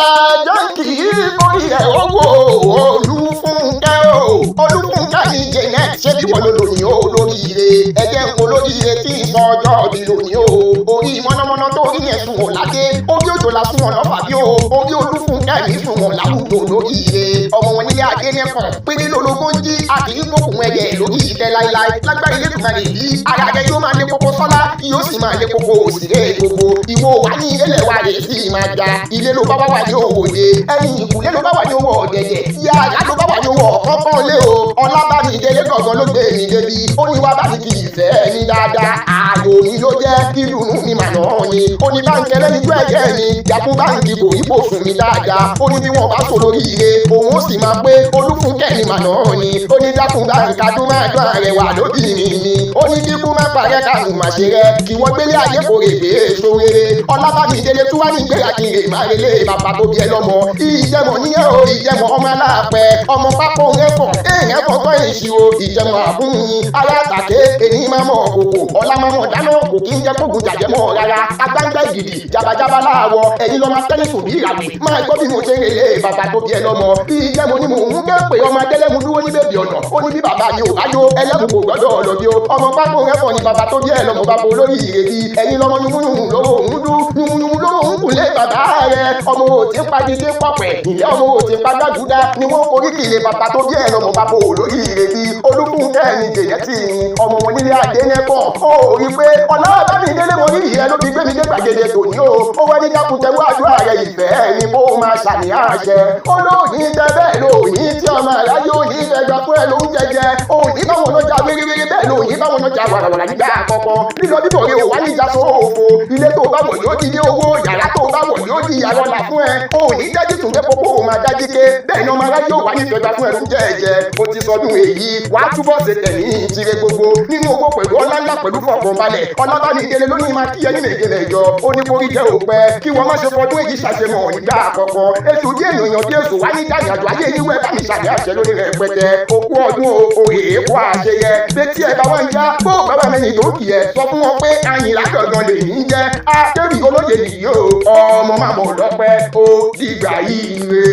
ẹjọ́ kì í borí ẹ̀ owó Olúfúnkẹ́ o. Olúfúnkẹ́ ní Janet ṣé bí wọ́n ló lóyún o lóríire. ẹ̀jẹ̀ ń kó lóríire tí ìsọ ọjọ́ bí lóyún o. orí mọ́nàmọ́ná tó rí yẹn sùn wọ́n ládé. orí òjò la sùn wọ́n lọ́fà bí o. orí Olúfúnkẹ́ ní sùn wọ́n láwùjọ lóríire. ọmọ wọn nílé adé nẹ́fọ̀n péré lológún jí àti ìgbókùn ẹ̀jẹ̀ lórí ìtẹ́ láíláí. lágbára ilé tó máa lè bí ara rẹ yóò máa lé kókó sọ́lá yóò sì máa lé kókó òsìrè gbogbo. ìwọ wà ní ilé wa rè sí máa ga. ilé ló bá wà ní òwòye. ẹ̀yìn ìkùlé ló bá wà ní owó ọ̀gẹ̀dẹ̀. yàrá ló bá wà ní owó ọ̀kọ́kọ́ lé o. Ọlábàmídélé gọ̀gán ló gbé mi débi. ó ní wá bá mi kì í fẹ́ ní dáadáa. ààyò mi ló jẹ́ kí dùnú mi mà náà ni. ó ní báńkì ẹlẹ́yinjú ẹ̀jẹ̀ mi. yàkú báńkì kò yípo sùn mi dáadáa. ó ní bí wọ́n bá sọ lórí ire òun ó sì máa pé Olúfúnkẹ́ ni mà náà ni. ó ní dákun báńkà tó máa dún àrẹwà lóbìnrin mi. ó ní kíkú má parẹ́ káàmù mà ṣe rẹ kí wọ́n gbélé ayé kò rè gbé èso rere. Ọlábàmídélé tún wá ní ìgbéra kí n rè má relé bàbá tó bí ẹ lọ́mọ. ìjẹmọ níyẹn o ìjẹmọ ọmọ aláàpẹ ọmọ pákó ẹ̀fọ̀n èèyàn kọ̀ọ̀kan ìṣirò ìjẹmọ àbúyín alátàké èyí máa mọ̀ òkòkò ọlá máa mọ̀ dáná kò kí ń jẹ́ kógun jàjẹmọ́ rárá agbáńgbá ìgìdì jabajaba láàwọ̀ ẹ̀yin lọ́mọ tẹ́lifù bí ìràwé máa gbọ́ bí mo ṣe ń relé bàbá tó bí ẹ lọ́mọ. ìjẹmọ ni mò ń gbé pé ọmọ adélẹ́mu dúró ní bèbí ọ̀nà ó ní bí bàbá mi ò bá yó ẹlẹ́mu kò gbọ́dọ̀ lọ bí o ọmọ pákó ẹ̀fọ̀n ni bàbá tó bí ẹ lọ́mọ bàbá olórí ìrètí ẹ̀yin lọ́mọ yúmúyúmú lówó òun dú yúmúyúmú lówó òun kùlé bàbá rẹ ọmọ òtí pàdédé pọ̀pẹ̀ ìyá ọmọ òtí pàgbàdúdà ni wọ́n korí kìlẹ̀ bàbá tó bí ẹ lọ́mọ bàbá olórí ìrètí Olúfúnkẹ́ ní Janet ni ọmọ wọn nílé adé nẹ́kọ̀ ó rí pé Ọlábàmídélé mo rí ìyẹn ló fi gbé mi dé gbàgede tòní o ó wá ní dákúntẹ́wọ́ àdúrà rẹ ìfẹ́ ni bó máa ṣàníyàn àṣẹ ó lóyìn tẹ bẹ́ẹ̀ lóyìn tí ọmọ aláyé òyìn tẹ gbà pé ló ń jẹjẹ òyìn báwọn ọjà wéréwéré bẹ́ẹ̀ lóyìn báwọn ọjà wàràwàrà nígbà àkọ́kọ́ lílọ bíbọ̀ rẹ ò wá ní ìjà sóòfò ilé tó bá wọ̀ yóò di ní owó yàrá tó bá wọ̀ yóò di ìyàrá ọ̀la fún ẹ òyìn dájú tún dé pópó máa dájú ké bẹ́ẹ̀ ni ọmọ aláyé ò wá ní ìfẹ́ gbà fún ẹ ló ń jẹjẹ ó ti sọdún èyí wàá túbọ̀ ṣe tẹ̀lé ìtìrẹ gbogbo nínú owó pẹ̀lú ọláńlá pẹ̀lú fọkànbalẹ̀ Ọlábàmídélé ló ní máa kíyẹ ní mèjèmẹjọ ó ní kórí jẹ́ òpẹ́ kí wọ́n má ṣe fọdún èyí ṣàṣemọ̀ nígbà àkọ́kọ́ ètò díẹ̀ ènìyàn bí èso wá ní ìdájọ́ àjọ ayé yíwẹ́ bá mi ṣàlẹ́ àṣẹ lórí rẹ̀ pẹ́tẹ́ okú ọdún òye èkó àṣeyẹ létí ẹ̀ bá wá ń já bó bàbá mẹ́rin tó kì ẹ̀ sọ fún wọn pé Àyìnlá gangan lè ní jẹ́ akébì olóye nìyí o ọmọ màmá ọlọ́pẹ́ ó dìgbà yìí rè.